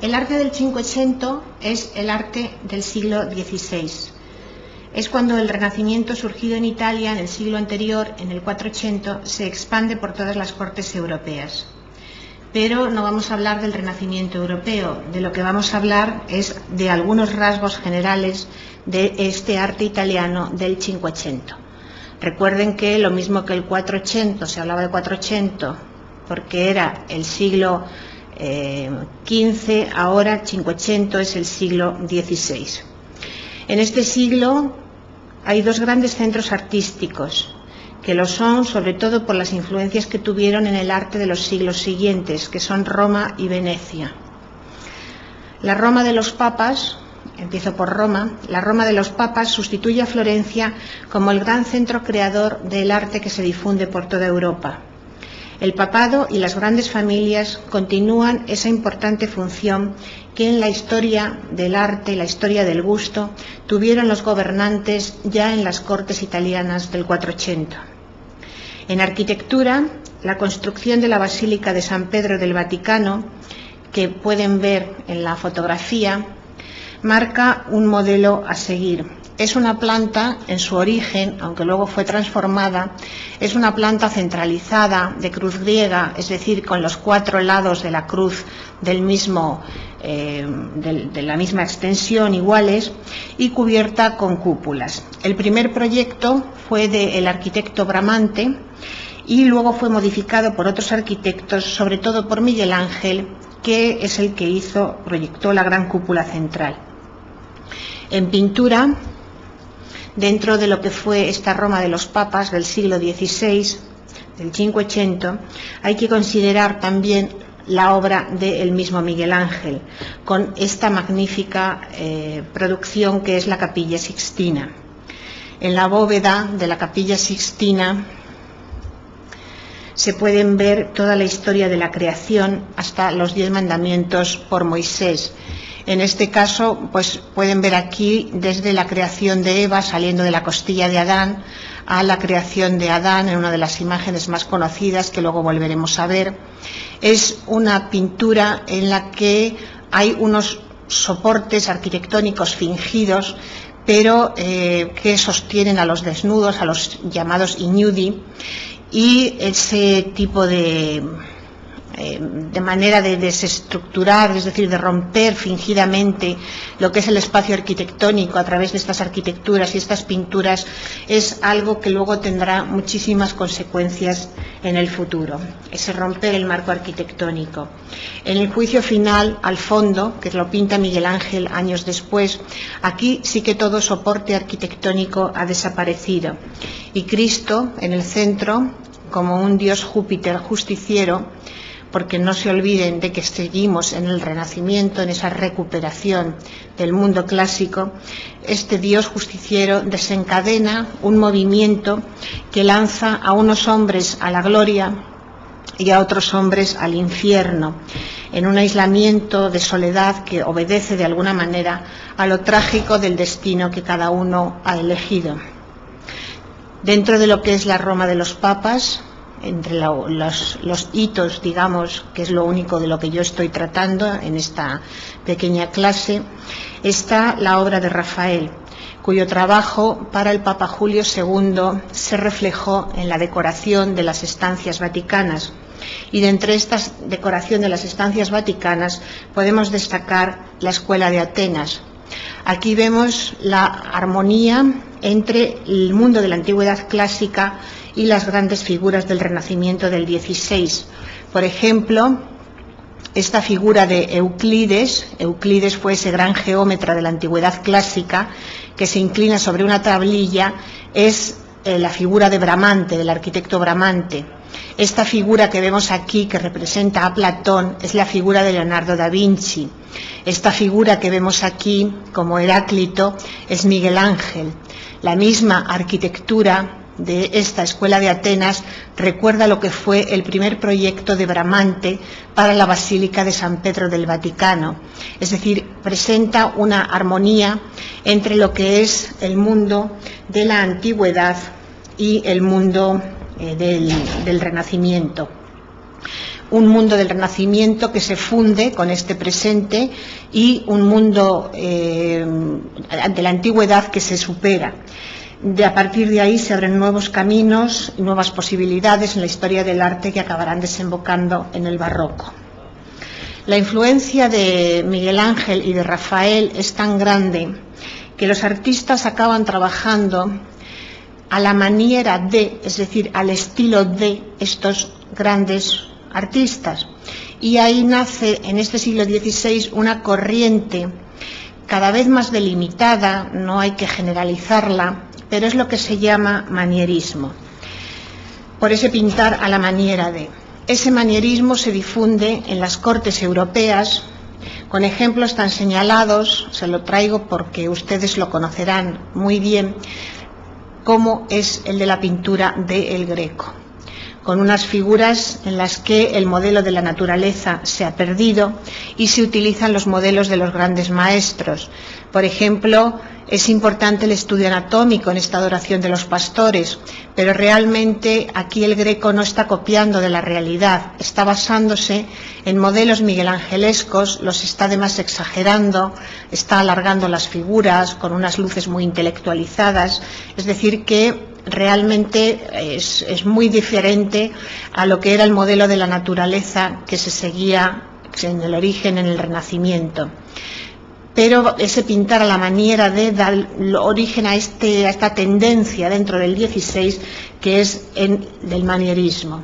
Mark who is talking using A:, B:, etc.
A: El arte del Cinquecento es el arte del siglo XVI. Es cuando el Renacimiento, surgido en Italia en el siglo anterior, en el 400, se expande por todas las cortes europeas. Pero no vamos a hablar del Renacimiento europeo, de lo que vamos a hablar es de algunos rasgos generales de este arte italiano del Cinquecento. Recuerden que lo mismo que el 400, se hablaba de 400 porque era el siglo XV, ahora Cinquecento es el siglo XVI. En este siglo hay dos grandes centros artísticos, que lo son sobre todo por las influencias que tuvieron en el arte de los siglos siguientes, que son Roma y Venecia. La Roma de los papas, empiezo por Roma, la Roma de los papas sustituye a Florencia como el gran centro creador del arte que se difunde por toda Europa. El papado y las grandes familias continúan esa importante función que en la historia del arte y la historia del gusto tuvieron los gobernantes ya en las cortes italianas del 400. En arquitectura, la construcción de la Basílica de San Pedro del Vaticano, que pueden ver en la fotografía, marca un modelo a seguir. Es una planta, en su origen, aunque luego fue transformada, es una planta centralizada de cruz griega, es decir, con los cuatro lados de la cruz de la misma extensión iguales y cubierta con cúpulas. El primer proyecto fue del arquitecto Bramante y luego fue modificado por otros arquitectos, sobre todo por Miguel Ángel, que es el que proyectó la gran cúpula central. En pintura, dentro de lo que fue esta Roma de los papas del siglo XVI, del Cinquecento, hay que considerar también la obra del mismo Miguel Ángel, con esta magnífica producción que es la Capilla Sixtina. En la bóveda de la Capilla Sixtina se pueden ver toda la historia de la creación hasta los 10 mandamientos por Moisés. En este caso, pues pueden ver aquí desde la creación de Eva saliendo de la costilla de Adán a la creación de Adán en una de las imágenes más conocidas que luego volveremos a ver. Es una pintura en la que hay unos soportes arquitectónicos fingidos, pero que sostienen a los desnudos, a los llamados ignudi, y ese tipo de manera de desestructurar, es decir, de romper fingidamente lo que es el espacio arquitectónico a través de estas arquitecturas y estas pinturas, es algo que luego tendrá muchísimas consecuencias en el futuro, ese romper el marco arquitectónico. En el juicio final, al fondo, que lo pinta Miguel Ángel años después, aquí sí que todo soporte arquitectónico ha desaparecido y Cristo en el centro, como un dios Júpiter justiciero, porque no se olviden de que seguimos en el Renacimiento, en esa recuperación del mundo clásico, este Dios justiciero desencadena un movimiento que lanza a unos hombres a la gloria y a otros hombres al infierno, en un aislamiento de soledad que obedece de alguna manera a lo trágico del destino que cada uno ha elegido. Dentro de lo que es la Roma de los papas, entre los hitos, digamos, que es lo único de lo que yo estoy tratando en esta pequeña clase, está la obra de Rafael, cuyo trabajo para el Papa Julio II se reflejó en la decoración de las estancias vaticanas. Y de entre esta decoración de las estancias vaticanas podemos destacar la Escuela de Atenas. Aquí vemos la armonía entre el mundo de la antigüedad clásica y las grandes figuras del Renacimiento del XVI. Por ejemplo, esta figura de Euclides fue ese gran geómetra de la antigüedad clásica que se inclina sobre una tablilla, es la figura de Bramante, del arquitecto Bramante. Esta figura que vemos aquí, que representa a Platón, es la figura de Leonardo da Vinci. Esta figura que vemos aquí, como Heráclito, es Miguel Ángel. La misma arquitectura de esta Escuela de Atenas recuerda lo que fue el primer proyecto de Bramante para la Basílica de San Pedro del Vaticano. Es decir, presenta una armonía entre lo que es el mundo de la antigüedad y el mundo del Renacimiento. un mundo del Renacimiento que se funde con este presente y un mundo de la antigüedad que se supera. A partir de ahí se abren nuevos caminos y nuevas posibilidades en la historia del arte que acabarán desembocando en el barroco. La influencia de Miguel Ángel y de Rafael es tan grande que los artistas acaban trabajando a la maniera de, es decir, al estilo de estos grandes artistas. Y ahí nace en este siglo XVI una corriente cada vez más delimitada, no hay que generalizarla, pero es lo que se llama manierismo, por ese pintar a la maniera de. Ese manierismo se difunde en las cortes europeas con ejemplos tan señalados, se lo traigo porque ustedes lo conocerán muy bien, como es el de la pintura de El Greco, con unas figuras en las que el modelo de la naturaleza se ha perdido y se utilizan los modelos de los grandes maestros. Por ejemplo, es importante el estudio anatómico en esta adoración de los pastores, pero realmente aquí el Greco no está copiando de la realidad, está basándose en modelos miguelangelescos, los está además exagerando, está alargando las figuras con unas luces muy intelectualizadas, es decir que realmente es muy diferente a lo que era el modelo de la naturaleza que se seguía en el origen, en el Renacimiento. Pero ese pintar a la maniera de dar origen a esta tendencia dentro del XVI que es del manierismo.